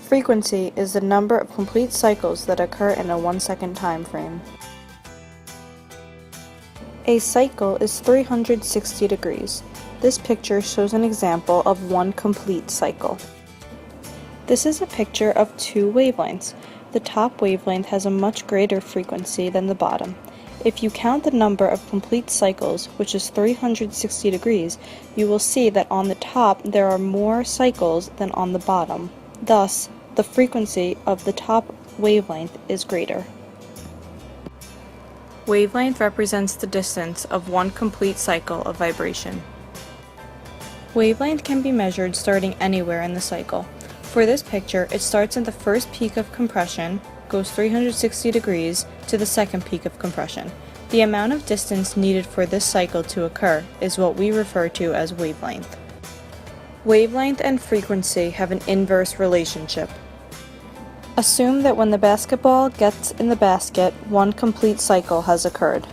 Frequency is the number of complete cycles that occur in a 1-second time frame. A cycle is 360 degrees. This picture shows an example of one complete cycle. This is a picture of two wavelengths. The top wavelength has a much greater frequency than the bottom. If you count the number of complete cycles, which is 360 degrees, you will see that on the top there are more cycles than on the bottom. Thus, the frequency of the top wavelength is greater. Wavelength represents the distance of one complete cycle of vibration. Wavelength can be measured starting anywhere in the cycle. For this picture, it starts at the first peak of compression, goes 360 degrees, to the second peak of compression. The amount of distance needed for this cycle to occur is what we refer to as wavelength. Wavelength and frequency have an inverse relationship. Assume that when the basketball gets in the basket, one complete cycle has occurred.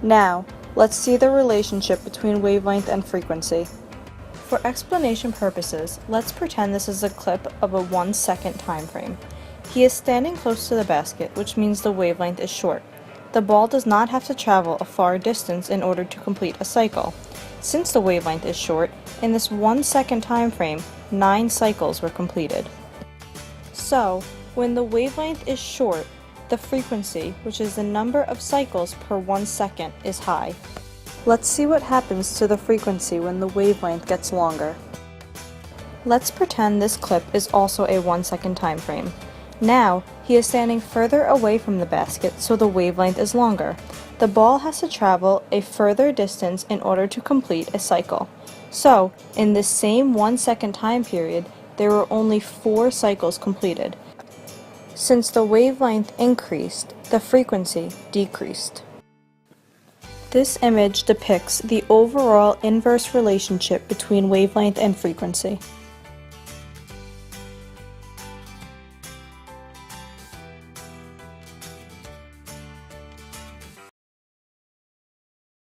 Now, let's see the relationship between wavelength and frequency. For explanation purposes, let's pretend this is a clip of a 1-second time frame. He is standing close to the basket, which means the wavelength is short. The ball does not have to travel a far distance in order to complete a cycle. Since the wavelength is short, in this 1-second time frame, 9 cycles were completed. So, when the wavelength is short, the frequency, which is the number of cycles per 1 second, is high. Let's see what happens to the frequency when the wavelength gets longer. Let's pretend this clip is also a 1-second time frame. Now, he is standing further away from the basket, so the wavelength is longer. The ball has to travel a further distance in order to complete a cycle. So, in this same 1-second time period, there were only 4 cycles completed. Since the wavelength increased, the frequency decreased. This image depicts the overall inverse relationship between wavelength and frequency.